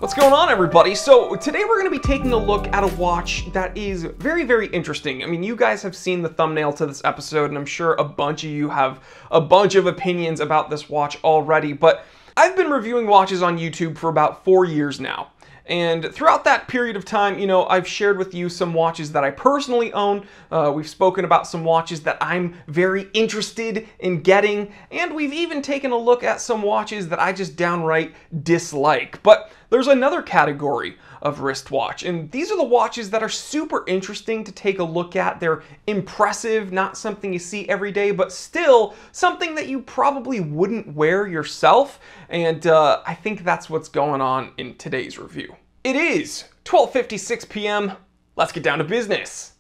What's going on, everybody? So today we're going to be taking a look at a watch that is very, very interesting. I mean, you guys have seen the thumbnail to this episode, and I'm sure a bunch of you have a bunch of opinions about this watch already, but I've been reviewing watches on YouTube for about 4 years now. And throughout that period of time, you know, I've shared with you some watches that I personally own. We've spoken about some watches that I'm very interested in getting. And we've even taken a look at some watches that I just downright dislike. But there's another category of wristwatch, and these are the watches that are super interesting to take a look at. They're impressive, not something you see every day, but still something that you probably wouldn't wear yourself, and I think that's what's going on in today's review. It is 12:56 p.m. Let's get down to business.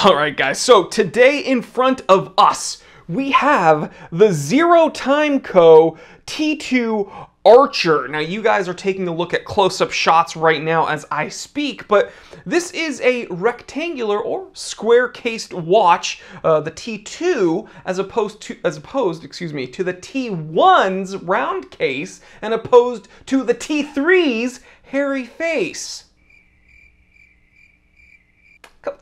All right, guys, so today in front of us, we have the ZerooTime Co. T2 Archer. Now, you guys are taking a look at close-up shots right now as I speak, but this is a rectangular or square-cased watch, the T2, as opposed to the T1's round case, and opposed to the T3's hairy face.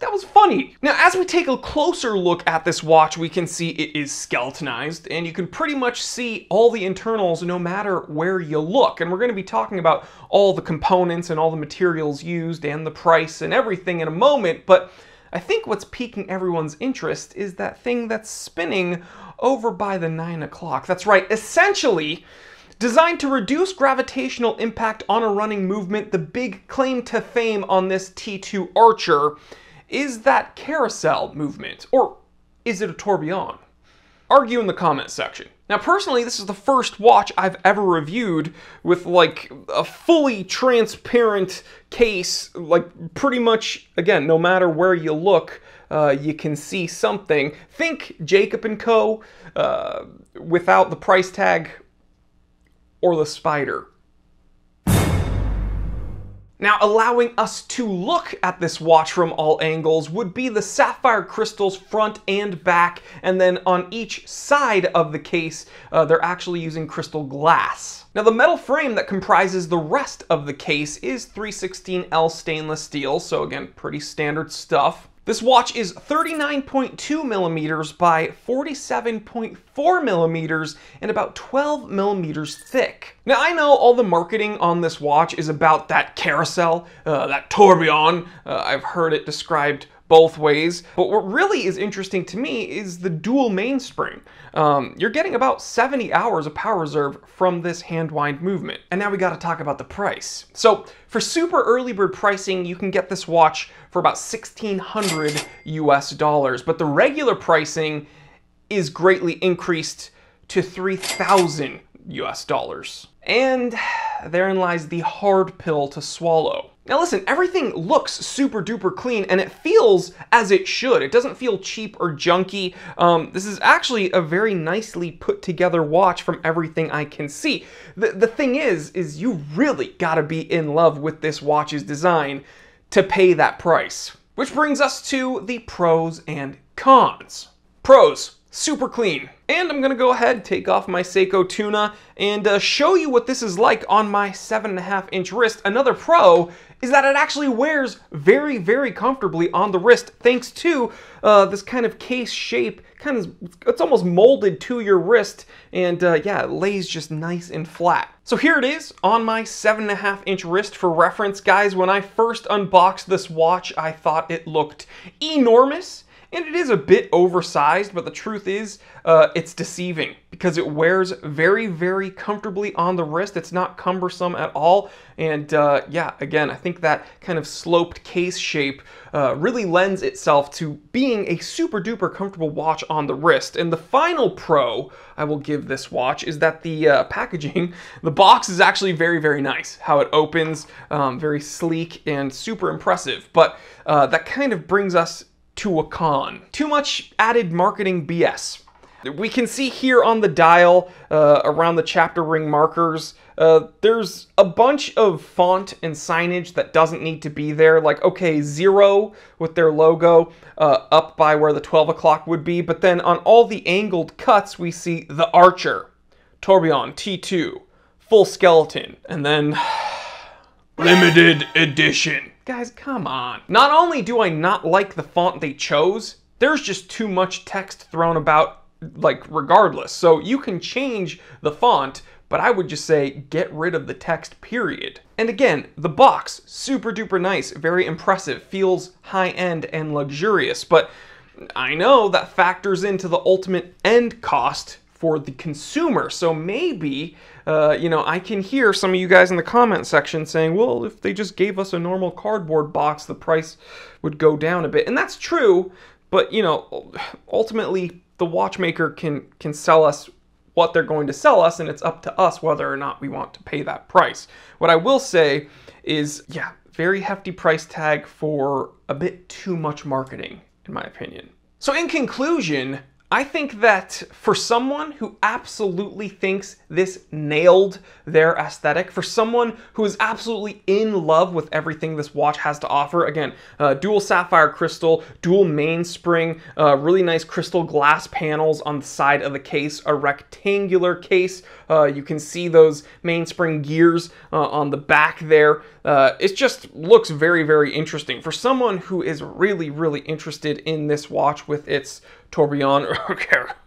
That was funny. Now, as we take a closer look at this watch, we can see it is skeletonized, and you can pretty much see all the internals no matter where you look. And we're going to be talking about all the components and all the materials used and the price and everything in a moment, but I think what's piquing everyone's interest is that thing that's spinning over by the 9 o'clock. That's right, essentially, designed to reduce gravitational impact on a running movement, the big claim to fame on this T2 Archer is that carousel movement, or is it a tourbillon? Argue in the comment section. Now, personally, this is the first watch I've ever reviewed with like a fully transparent case, like pretty much, again, no matter where you look, you can see something. Think Jacob & Co. Without the price tag or the spider. Now, allowing us to look at this watch from all angles would be the sapphire crystals front and back, and then on each side of the case, they're actually using crystal glass. Now, the metal frame that comprises the rest of the case is 316L stainless steel, so again, pretty standard stuff. This watch is 39.2 millimeters by 47.4 millimeters and about 12 millimeters thick. Now, I know all the marketing on this watch is about that carousel, that tourbillon. I've heard it described both ways, but what really is interesting to me is the dual mainspring. You're getting about 70 hours of power reserve from this hand wind movement. And now we got to talk about the price. So for super early bird pricing, you can get this watch for about $1,600 US, but the regular pricing is greatly increased to $3,000 US. And therein lies the hard pill to swallow. Now listen, everything looks super duper clean and it feels as it should. It doesn't feel cheap or junky. This is actually a very nicely put together watch from everything I can see. The thing is you really gotta be in love with this watch's design to pay that price. Which brings us to the pros and cons. Pros. Super clean. And I'm gonna go ahead, take off my Seiko Tuna, and show you what this is like on my 7.5-inch wrist. Another pro is that it actually wears very, very comfortably on the wrist, thanks to this kind of case shape. It's almost molded to your wrist, and yeah, it lays just nice and flat. So here it is on my 7.5-inch wrist. For reference, guys, when I first unboxed this watch, I thought it looked enormous. And it is a bit oversized, but the truth is, it's deceiving because it wears very, very comfortably on the wrist. It's not cumbersome at all. And yeah, again, I think that kind of sloped case shape really lends itself to being a super duper comfortable watch on the wrist. And the final pro I will give this watch is that the packaging, the box is actually very, very nice. How it opens, very sleek and super impressive. But that kind of brings us to a con. Too much added marketing BS. We can see here on the dial, around the chapter ring markers, there's a bunch of font and signage that doesn't need to be there. Like, okay, Zero with their logo up by where the 12 o'clock would be. But then on all the angled cuts, we see the Archer, Tourbillon T2, full skeleton, and then limited edition. Guys, come on. Not only do I not like the font they chose, there's just too much text thrown about, like, regardless. So you can change the font, but I would just say get rid of the text, period. And again, the box, super duper nice, very impressive, feels high-end and luxurious, but I know that factors into the ultimate end cost for the consumer. So maybe, you know, I can hear some of you guys in the comment section saying, well, if they just gave us a normal cardboard box, the price would go down a bit. And that's true, but, you know, ultimately the watchmaker can sell us what they're going to sell us, and it's up to us whether or not we want to pay that price. What I will say is, yeah, very hefty price tag for a bit too much marketing, in my opinion. So in conclusion, I think that for someone who absolutely thinks this nailed their aesthetic, for someone who is absolutely in love with everything this watch has to offer, again, dual sapphire crystal, dual mainspring, really nice crystal glass panels on the side of the case, a rectangular case. You can see those mainspring gears on the back there. It just looks very, very interesting. For someone who is really, really interested in this watch with its tourbillon or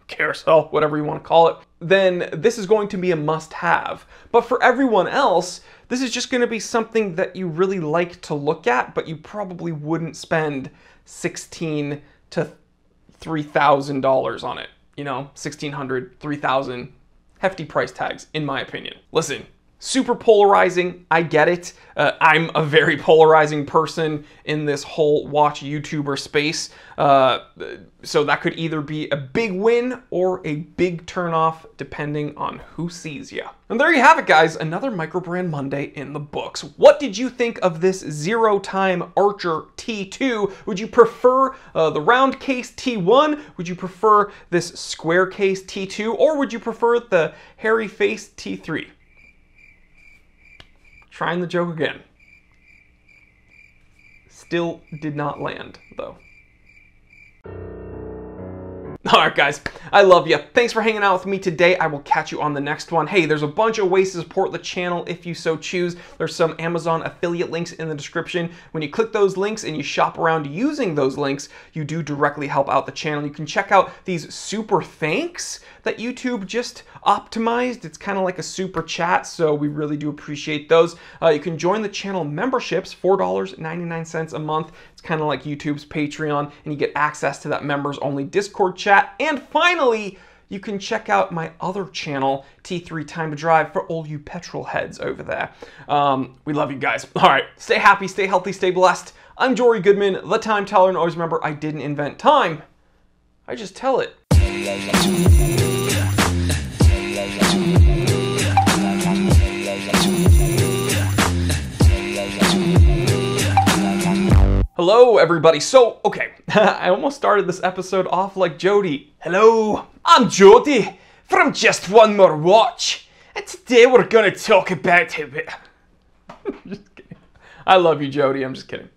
carousel, whatever you want to call it, then this is going to be a must-have. But for everyone else, this is just going to be something that you really like to look at, but you probably wouldn't spend $1,600 to $3,000 on it. You know, $1,600, $3,000, hefty price tags, in my opinion. Listen, super polarizing, I get it. I'm a very polarizing person in this whole watch YouTuber space. So that could either be a big win or a big turnoff, depending on who sees you. And there you have it, guys. Another Microbrand Monday in the books. What did you think of this ZerooTime Archer T2? Would you prefer the round case T1? Would you prefer this square case T2? Or would you prefer the hairy face T3? Trying the joke again. Still did not land, though. Alright guys, I love you. Thanks for hanging out with me today. I will catch you on the next one. Hey, there's a bunch of ways to support the channel if you so choose. There's some Amazon affiliate links in the description. When you click those links and you shop around using those links, you do directly help out the channel. You can check out these super thanks that YouTube just optimized. It's kind of like a super chat, so we really do appreciate those. You can join the channel memberships, $4.99 a month. It's kind of like YouTube's Patreon, and you get access to that members-only Discord chat. And finally, you can check out my other channel, T3 Time to Drive, for all you petrol heads over there. We love you guys. All right, stay happy, stay healthy, stay blessed. I'm Jory Goodman, the Time Teller, and always remember, I didn't invent time. I just tell it. Hello, everybody. So, okay, I almost started this episode off like Jody. Hello, I'm Jody from Just One More Watch, and today we're gonna talk about... Just kidding. I love you, Jody. I'm just kidding.